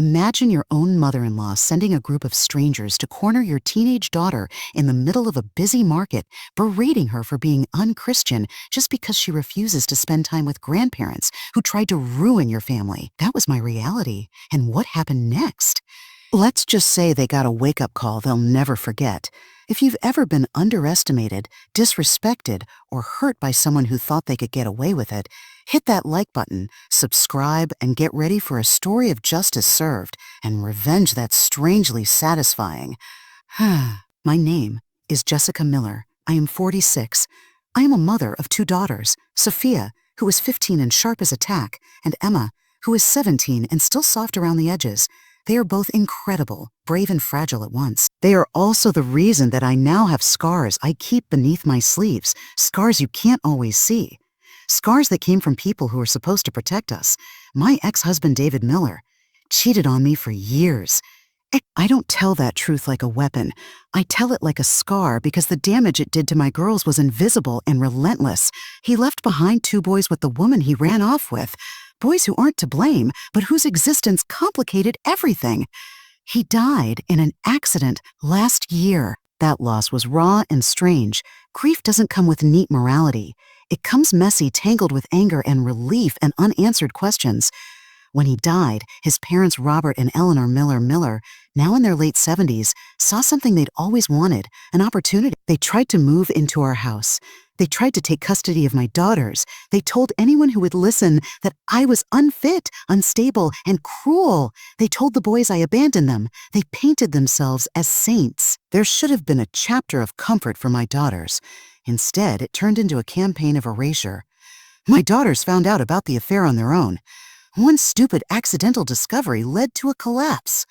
Imagine your own mother-in-law sending a group of strangers to corner your teenage daughter in the middle of a busy market, berating her for being unchristian just because she refuses to spend time with grandparents who tried to ruin your family. That was my reality. And what happened next? Let's just say they got a wake-up call they'll never forget. If you've ever been underestimated, disrespected, or hurt by someone who thought they could get away with it, hit that like button, subscribe, and get ready for a story of justice served and revenge that's strangely satisfying. My name is Jessica Miller. I am 46. I am a mother of 2 daughters, Sophia, who is 15 and sharp as a tack, and Emma, who is 17 and still soft around the edges. They are both incredible, brave and fragile at once. They are also the reason that I now have scars I keep beneath my sleeves, scars you can't always see. Scars that came from people who are supposed to protect us. My ex-husband David Miller cheated on me for years. I don't tell that truth like a weapon. I tell it like a scar because the damage it did to my girls was invisible and relentless. He left behind 2 boys with the woman he ran off with. Boys who aren't to blame, but whose existence complicated everything. He died in an accident last year. That loss was raw and strange. Grief doesn't come with neat morality. It comes messy, tangled with anger and relief and unanswered questions. When he died, his parents Robert and Eleanor Miller, now in their late 70s, saw something they'd always wanted, an opportunity. They tried to move into our house. They tried to take custody of my daughters. They told anyone who would listen that I was unfit, unstable, and cruel. They told the boys I abandoned them. They painted themselves as saints. There should have been a chapter of comfort for my daughters. Instead, it turned into a campaign of erasure. My daughters found out about the affair on their own. One stupid accidental discovery led to a collapse.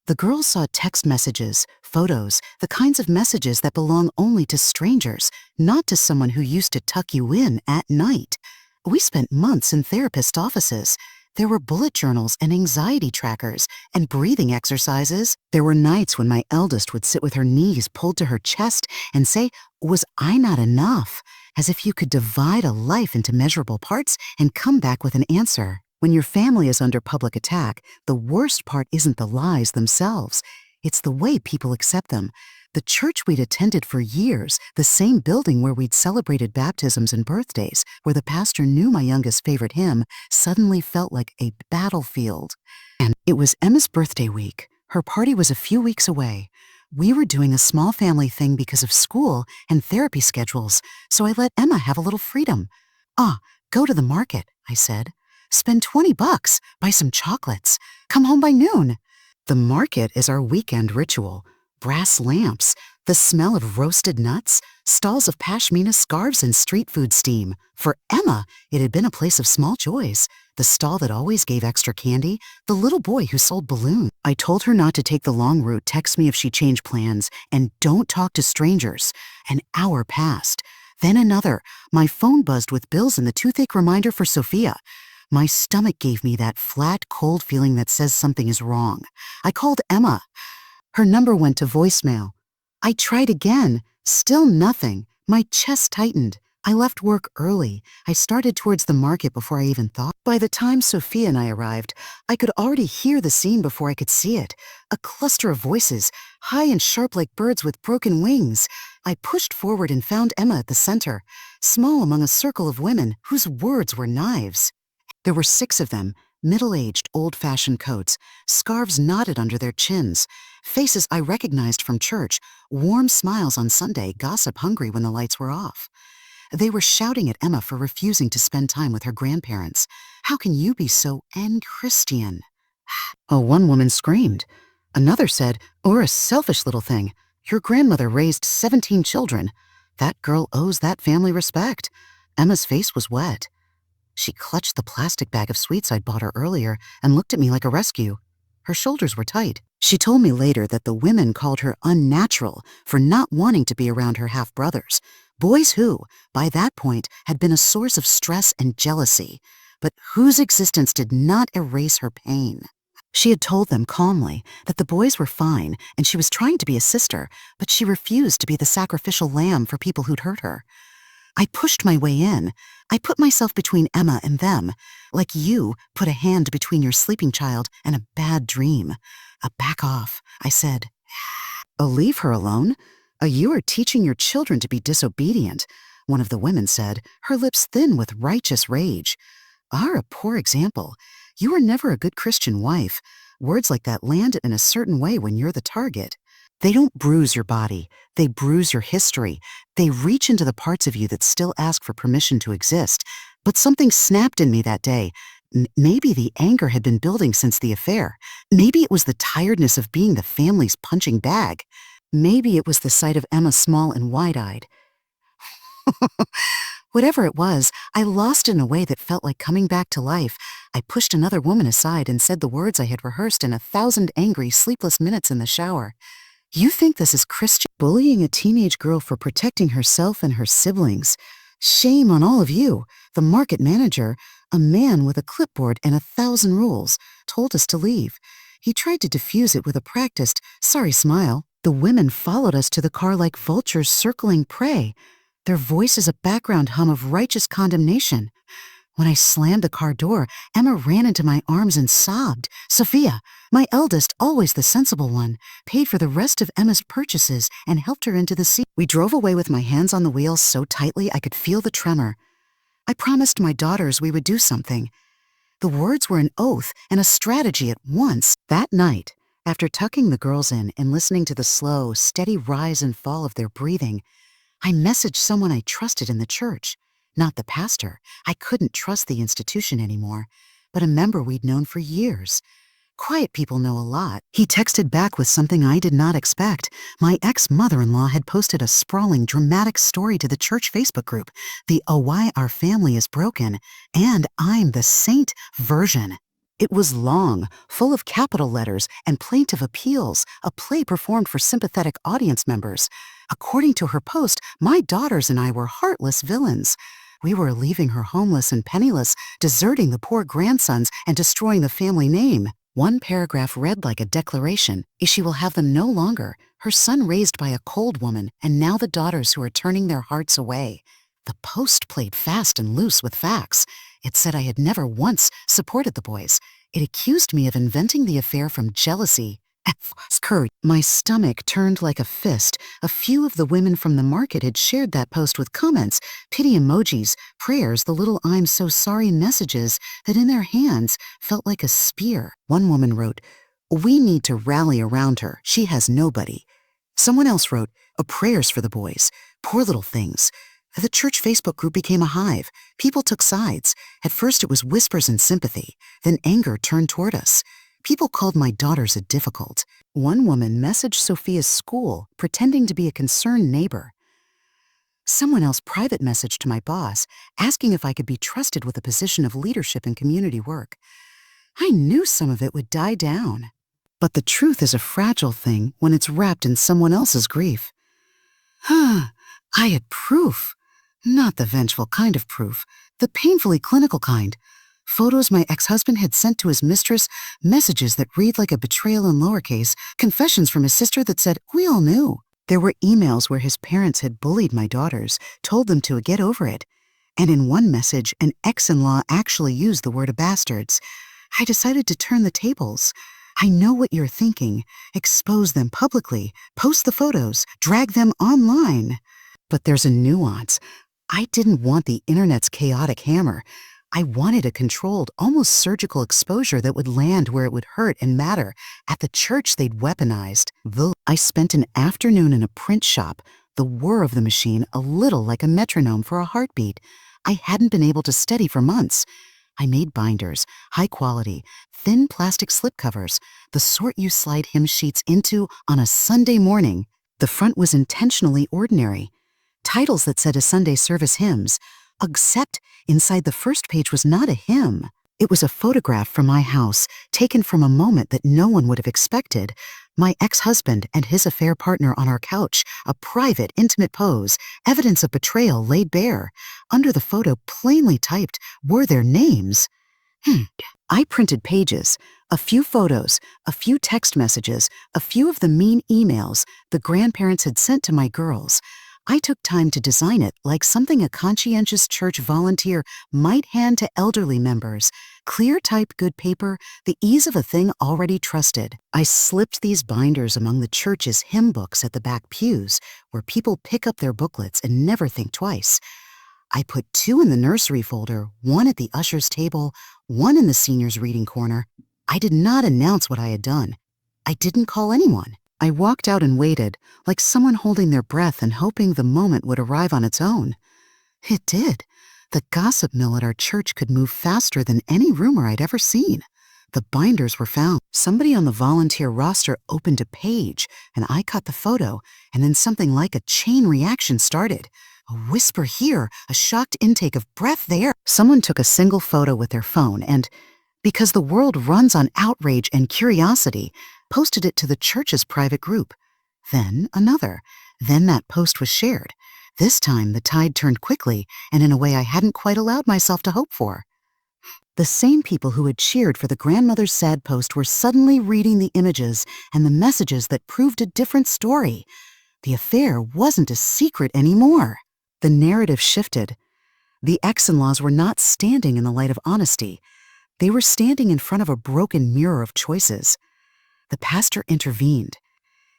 The girls saw text messages, photos, the kinds of messages that belong only to strangers, not to someone who used to tuck you in at night. We spent months in therapist offices. There were bullet journals and anxiety trackers and breathing exercises. There were nights when my eldest would sit with her knees pulled to her chest and say, "Was I not enough?" As if you could divide a life into measurable parts and come back with an answer. When your family is under public attack, the worst part isn't the lies themselves. It's the way people accept them. The church we'd attended for years, the same building where we'd celebrated baptisms and birthdays, where the pastor knew my youngest favorite hymn, suddenly felt like a battlefield. And it was Emma's birthday week. Her party was a few weeks away. We were doing a small family thing because of school and therapy schedules, so I let Emma have a little freedom. Go to the market, I said. Spend $20, buy some chocolates, come home by noon. The market is our weekend ritual. Brass lamps, the smell of roasted nuts, stalls of pashmina scarves and street food steam. For Emma, it had been a place of small joys. The stall that always gave extra candy, the little boy who sold balloons. I told her not to take the long route, text me if she changed plans, and don't talk to strangers. An hour passed. Then another. My phone buzzed with bills and the toothache reminder for Sophia. My stomach gave me that flat, cold feeling that says something is wrong. I called Emma. Her number went to voicemail. I tried again. Still nothing. My chest tightened. I left work early. I started towards the market before I even thought. By the time Sophia and I arrived, I could already hear the scene before I could see it. A cluster of voices, high and sharp like birds with broken wings. I pushed forward and found Emma at the center, small among a circle of women whose words were knives. There were 6 of them, middle-aged, old-fashioned coats, scarves knotted under their chins, faces I recognized from church, warm smiles on Sunday, gossip hungry when the lights were off. They were shouting at Emma for refusing to spend time with her grandparents. How can you be so unchristian? One woman screamed. Another said, "You're a selfish little thing. Your grandmother raised 17 children. That girl owes that family respect." Emma's face was wet. She clutched the plastic bag of sweets I'd bought her earlier and looked at me like a rescue. Her shoulders were tight. She told me later that the women called her unnatural for not wanting to be around her half-brothers, boys who, by that point, had been a source of stress and jealousy, but whose existence did not erase her pain. She had told them calmly that the boys were fine and she was trying to be a sister, but she refused to be the sacrificial lamb for people who'd hurt her. I pushed my way in. I put myself between Emma and them, like you put a hand between your sleeping child and a bad dream. Back off, I said. Leave her alone? You are teaching your children to be disobedient, one of the women said, her lips thin with righteous rage. Are a poor example. You were never a good Christian wife. Words like that land in a certain way when you're the target. They don't bruise your body. They bruise your history. They reach into the parts of you that still ask for permission to exist. But something snapped in me that day. Maybe the anger had been building since the affair. Maybe it was the tiredness of being the family's punching bag. Maybe it was the sight of Emma small and wide-eyed. Whatever it was, I lost in a way that felt like coming back to life. I pushed another woman aside and said the words I had rehearsed in 1,000 angry, sleepless minutes in the shower. You think this is Christian? Bullying a teenage girl for protecting herself and her siblings. Shame on all of you. The market manager, a man with a clipboard and 1,000 rules, told us to leave. He tried to defuse it with a practiced, sorry smile. The women followed us to the car like vultures circling prey. Their voices a background hum of righteous condemnation. When I slammed the car door, Emma ran into my arms and sobbed. Sophia, my eldest, always the sensible one, paid for the rest of Emma's purchases and helped her into the seat. We drove away with my hands on the wheel so tightly I could feel the tremor. I promised my daughters we would do something. The words were an oath and a strategy at once. That night, after tucking the girls in and listening to the slow, steady rise and fall of their breathing, I messaged someone I trusted in the church. Not the pastor. I couldn't trust the institution anymore, but a member we'd known for years. Quiet people know a lot. He texted back with something I did not expect. My ex-mother-in-law had posted a sprawling, dramatic story to the church Facebook group, the "Oh Why Our Family is Broken," and I'm the Saint version. It was long, full of capital letters and plaintive appeals, a play performed for sympathetic audience members. According to her post, my daughters and I were heartless villains. We were leaving her homeless and penniless, deserting the poor grandsons and destroying the family name. One paragraph read like a declaration. She will have them no longer, her son raised by a cold woman, and now the daughters who are turning their hearts away. The post played fast and loose with facts. It said I had never once supported the boys. It accused me of inventing the affair from jealousy. My stomach turned like a fist. A few of the women from the market had shared that post with comments, pity emojis, prayers, the little "I'm so sorry" messages that in their hands felt like a spear. One woman wrote, "We need to rally around her. She has nobody." Someone else wrote, "Prayers for the boys. Poor little things." The church Facebook group became a hive. People took sides. At first it was whispers and sympathy. Then anger turned toward us. People called my daughters a difficult. One woman messaged Sophia's school, pretending to be a concerned neighbor. Someone else private messaged to my boss, asking if I could be trusted with a position of leadership in community work. I knew some of it would die down. But the truth is a fragile thing when it's wrapped in someone else's grief. I had proof. Not the vengeful kind of proof, the painfully clinical kind. Photos my ex-husband had sent to his mistress, messages that read like a betrayal in lowercase, confessions from his sister that said, "We all knew." There were emails where his parents had bullied my daughters, told them to get over it. And in one message, an ex-in-law actually used the word "bastards." I decided to turn the tables. I know what you're thinking. Expose them publicly, post the photos, drag them online. But there's a nuance. I didn't want the internet's chaotic hammer. I wanted a controlled, almost surgical exposure that would land where it would hurt and matter. At the church, they'd weaponized. I spent an afternoon in a print shop, the whir of the machine a little like a metronome for a heartbeat. I hadn't been able to steady for months. I made binders, high quality, thin plastic slipcovers, the sort you slide hymn sheets into on a Sunday morning. The front was intentionally ordinary. Titles that said a Sunday service hymns, except inside the first page was not a hymn. It was a photograph from my house, taken from a moment that no one would have expected. My ex-husband and his affair partner on our couch, a private, intimate pose, evidence of betrayal laid bare. Under the photo, plainly typed, were their names. I printed pages, a few photos, a few text messages, a few of the mean emails the grandparents had sent to my girls. I took time to design it like something a conscientious church volunteer might hand to elderly members. Clear type good paper, the ease of a thing already trusted. I slipped these binders among the church's hymn books at the back pews, where people pick up their booklets and never think twice. I put 2 in the nursery folder, 1 at the usher's table, 1 in the seniors' reading corner. I did not announce what I had done. I didn't call anyone. I walked out and waited, like someone holding their breath and hoping the moment would arrive on its own. It did. The gossip mill at our church could move faster than any rumor I'd ever seen. The binders were found. Somebody on the volunteer roster opened a page, and I caught the photo, and then something like a chain reaction started. A whisper here, a shocked intake of breath there. Someone took a single photo with their phone and, because the world runs on outrage and curiosity, posted it to the church's private group. Then another. Then that post was shared. This time the tide turned quickly and in a way I hadn't quite allowed myself to hope for. The same people who had cheered for the grandmother's sad post were suddenly reading the images and the messages that proved a different story. The affair wasn't a secret anymore. The narrative shifted. The ex-in-laws were not standing in the light of honesty. They were standing in front of a broken mirror of choices. The pastor intervened.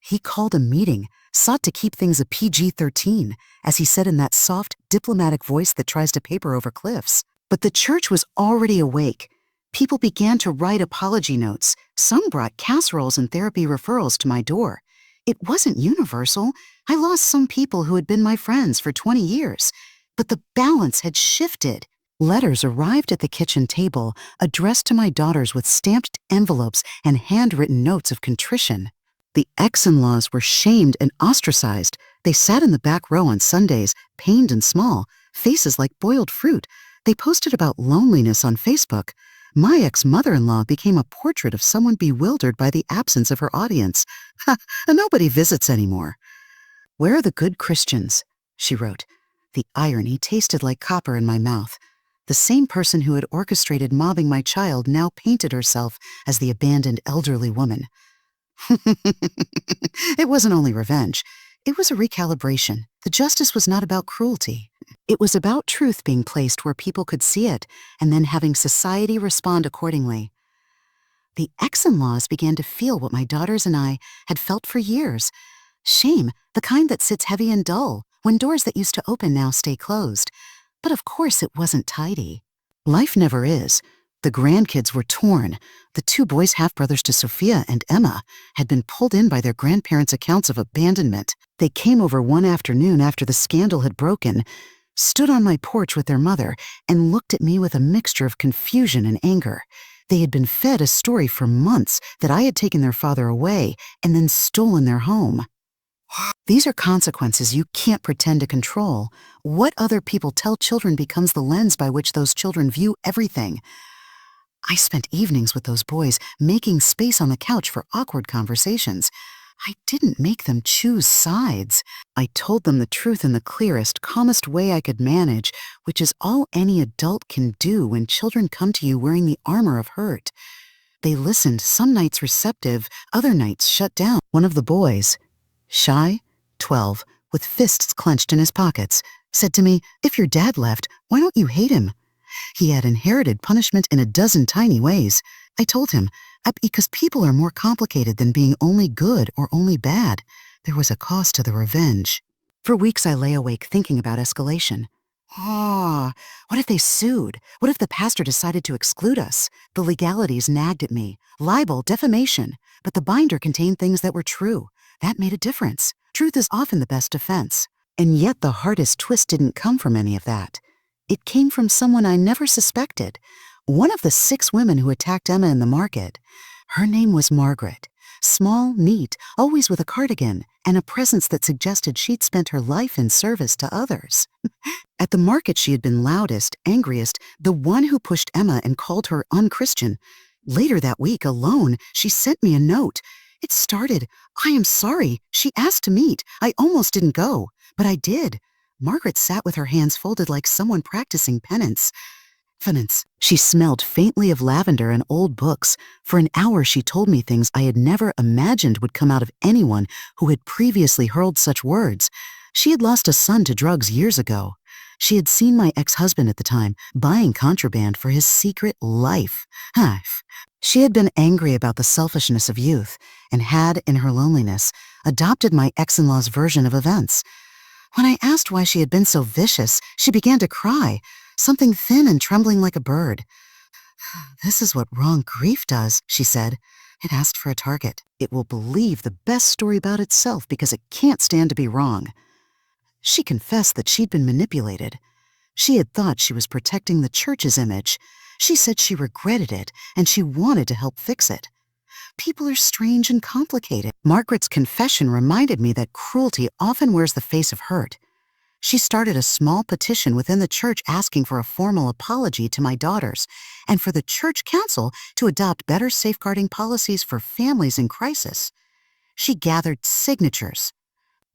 He called a meeting, sought to keep things a PG-13, as he said in that soft, diplomatic voice that tries to paper over cliffs. But the church was already awake. People began to write apology notes. Some brought casseroles and therapy referrals to my door. It wasn't universal. I lost some people who had been my friends for 20 years. But the balance had shifted. Letters arrived at the kitchen table, addressed to my daughters with stamped envelopes and handwritten notes of contrition. The ex-in-laws were shamed and ostracized. They sat in the back row on Sundays, pained and small, faces like boiled fruit. They posted about loneliness on Facebook. My ex-mother-in-law became a portrait of someone bewildered by the absence of her audience. Ha! Nobody visits anymore. "Where are the good Christians?" she wrote. The irony tasted like copper in my mouth. The same person who had orchestrated mobbing my child now painted herself as the abandoned elderly woman. It wasn't only revenge. It was a recalibration. The justice was not about cruelty. It was about truth being placed where people could see it, and then having society respond accordingly. The ex-in-laws began to feel what my daughters and I had felt for years. Shame, the kind that sits heavy and dull, when doors that used to open now stay closed. But of course it wasn't tidy. Life never is. The grandkids were torn. The 2 boys, half-brothers to Sophia and Emma, had been pulled in by their grandparents' accounts of abandonment. They came over one afternoon after the scandal had broken, stood on my porch with their mother, and looked at me with a mixture of confusion and anger. They had been fed a story for months that I had taken their father away and then stolen their home. These are consequences you can't pretend to control. What other people tell children becomes the lens by which those children view everything. I spent evenings with those boys, making space on the couch for awkward conversations. I didn't make them choose sides. I told them the truth in the clearest, calmest way I could manage, which is all any adult can do when children come to you wearing the armor of hurt. They listened, some nights receptive, other nights shut down. One of the boys, shy, 12, with fists clenched in his pockets, said to me, "If your dad left, why don't you hate him?" He had inherited punishment in a dozen tiny ways. I told him, because people are more complicated than being only good or only bad. There was a cost to the revenge. For weeks I lay awake thinking about escalation. What if they sued? What if the pastor decided to exclude us? The legalities nagged at me. Libel, defamation. But the binder contained things that were true. That made a difference. Truth is often the best defense. And yet the hardest twist didn't come from any of that. It came from someone I never suspected. One of the 6 women who attacked Emma in the market. Her name was Margaret. Small, neat, always with a cardigan, and a presence that suggested she'd spent her life in service to others. At the market she had been loudest, angriest, the one who pushed Emma and called her unchristian. Later that week, alone, she sent me a note. It started, "I am sorry. She asked to meet. I almost didn't go, but I did." Margaret sat with her hands folded like someone practicing penance. She smelled faintly of lavender and old books. For an hour she told me things I had never imagined would come out of anyone who had previously hurled such words. She had lost a son to drugs years ago. She had seen my ex-husband at the time buying contraband for his secret life. She had been angry about the selfishness of youth and had, in her loneliness, adopted my ex-in-law's version of events. When I asked why she had been so vicious, she began to cry, something thin and trembling like a bird. "This is what wrong grief does," she said. "It asked for a target. It will believe the best story about itself because it can't stand to be wrong." She confessed that she'd been manipulated. She had thought she was protecting the church's image. She said she regretted it and she wanted to help fix it. People are strange and complicated. Margaret's confession reminded me that cruelty often wears the face of hurt. She started a small petition within the church asking for a formal apology to my daughters and for the church council to adopt better safeguarding policies for families in crisis. She gathered signatures.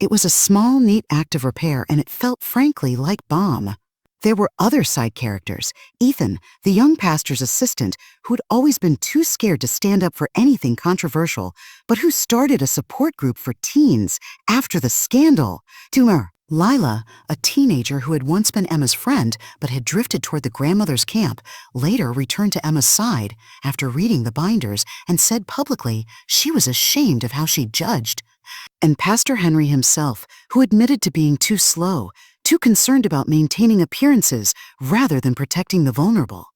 It was a small, neat act of repair, and it felt frankly like balm. There were other side characters. Ethan, the young pastor's assistant, who'd always been too scared to stand up for anything controversial, but who started a support group for teens after the scandal. Tumor. Lila, a teenager who had once been Emma's friend but had drifted toward the grandmother's camp, later returned to Emma's side after reading the binders and said publicly she was ashamed of how she judged. And Pastor Henry himself, who admitted to being too slow, too concerned about maintaining appearances rather than protecting the vulnerable.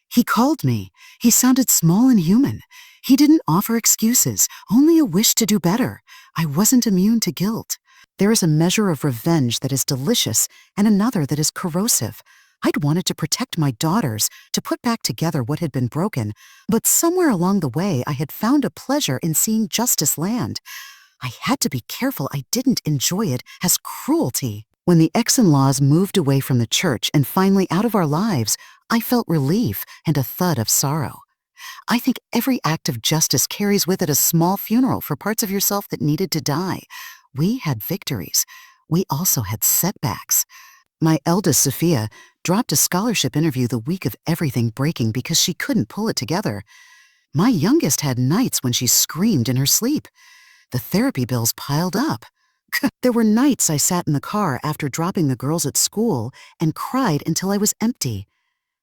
He called me. He sounded small and human. He didn't offer excuses, only a wish to do better. I wasn't immune to guilt. There is a measure of revenge that is delicious and another that is corrosive. I'd wanted to protect my daughters, to put back together what had been broken, but somewhere along the way I had found a pleasure in seeing justice land. I had to be careful I didn't enjoy it as cruelty. When the ex-in-laws moved away from the church and finally out of our lives, I felt relief and a thud of sorrow. I think every act of justice carries with it a small funeral for parts of yourself that needed to die. We had victories. We also had setbacks. My eldest, Sophia, dropped a scholarship interview the week of everything breaking because she couldn't pull it together. My youngest had nights when she screamed in her sleep. The therapy bills piled up. There were nights I sat in the car after dropping the girls at school and cried until I was empty.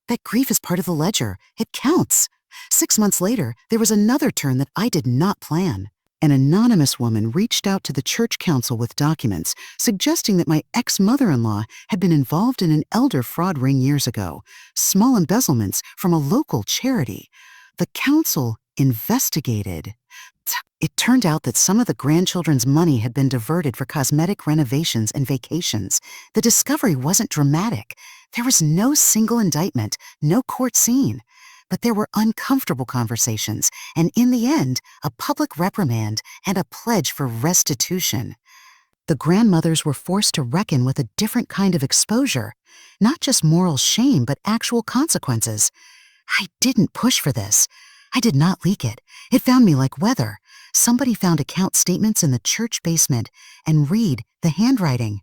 That grief is part of the ledger. It counts. 6 months later, there was another turn that I did not plan. An anonymous woman reached out to the church council with documents suggesting that my ex-mother-in-law had been involved in an elder fraud ring years ago, small embezzlements from a local charity. The council investigated. It turned out that some of the grandchildren's money had been diverted for cosmetic renovations and vacations. The discovery wasn't dramatic. There was no single indictment, no court scene. But there were uncomfortable conversations, and in the end, a public reprimand and a pledge for restitution. The grandmothers were forced to reckon with a different kind of exposure, not just moral shame, but actual consequences. I didn't push for this. I did not leak it. It found me like weather. Somebody found account statements in the church basement and read the handwriting.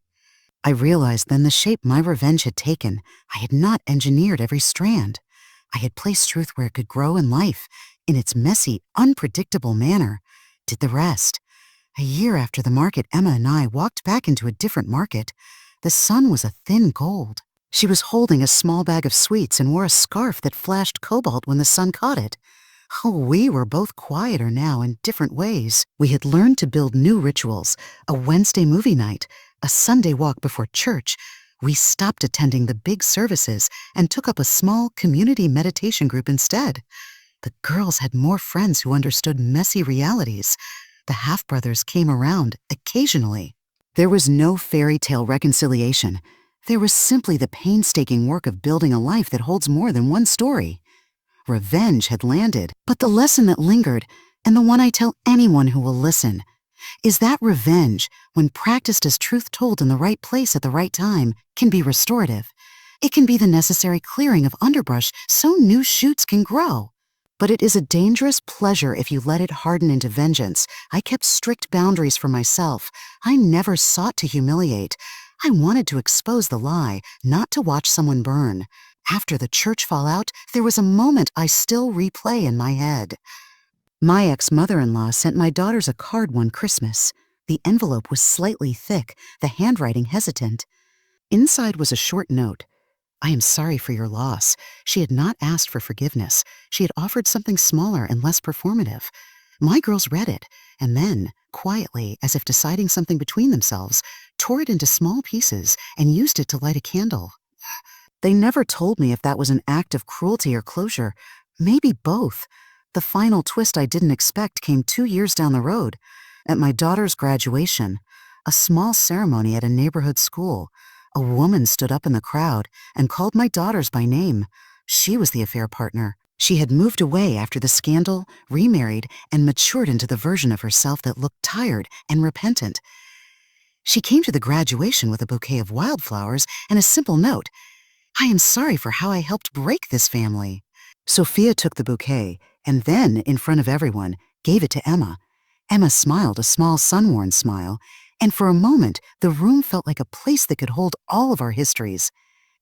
I realized then the shape my revenge had taken. I had not engineered every strand. I had placed truth where it could grow in life, in its messy, unpredictable manner. Did the rest. A year after the market, Emma and I walked back into a different market. The sun was a thin gold. She was holding a small bag of sweets and wore a scarf that flashed cobalt when the sun caught it. Oh, we were both quieter now in different ways. We had learned to build new rituals, a Wednesday movie night, a Sunday walk before church. We stopped attending the big services and took up a small community meditation group instead. The girls had more friends who understood messy realities. The half-brothers came around occasionally. There was no fairy tale reconciliation. There was simply the painstaking work of building a life that holds more than one story. Revenge had landed, but the lesson that lingered, and the one I tell anyone who will listen, is that revenge, when practiced as truth told in the right place at the right time, can be restorative. It can be the necessary clearing of underbrush so new shoots can grow. But it is a dangerous pleasure if you let it harden into vengeance. I kept strict boundaries for myself. I never sought to humiliate. I wanted to expose the lie, not to watch someone burn. After the church fallout, there was a moment I still replay in my head. My ex-mother-in-law sent my daughters a card one Christmas. The envelope was slightly thick, the handwriting hesitant. Inside was a short note. I am sorry for your loss. She had not asked for forgiveness. She had offered something smaller and less performative. My girls read it, and then, quietly, as if deciding something between themselves, tore it into small pieces and used it to light a candle. They never told me if that was an act of cruelty or closure. Maybe both. The final twist I didn't expect came 2 years down the road. At my daughter's graduation, a small ceremony at a neighborhood school, a woman stood up in the crowd and called my daughters by name. She was the affair partner. She had moved away after the scandal, remarried, and matured into the version of herself that looked tired and repentant. She came to the graduation with a bouquet of wildflowers and a simple note. I am sorry for how I helped break this family. Sophia took the bouquet and then, in front of everyone, gave it to Emma. Emma smiled a small sun-worn smile, and for a moment the room felt like a place that could hold all of our histories.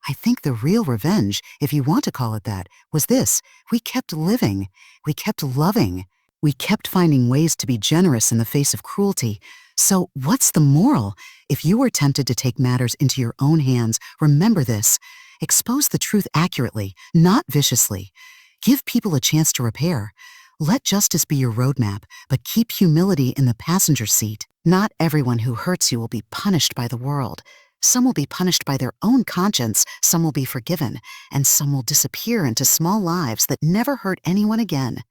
I think the real revenge, if you want to call it that, was this. We kept living. We kept loving. We kept finding ways to be generous in the face of cruelty. So what's the moral? If you are tempted to take matters into your own hands, remember this. Expose the truth accurately, not viciously. Give people a chance to repair. Let justice be your roadmap, but keep humility in the passenger seat. Not everyone who hurts you will be punished by the world. Some will be punished by their own conscience, some will be forgiven, and some will disappear into small lives that never hurt anyone again.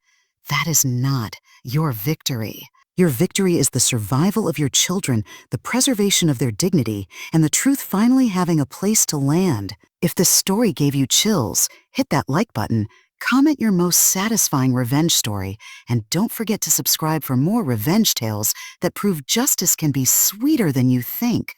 That is not your victory. Your victory is the survival of your children, the preservation of their dignity, and the truth finally having a place to land. If this story gave you chills, hit that like button, comment your most satisfying revenge story, and don't forget to subscribe for more revenge tales that prove justice can be sweeter than you think.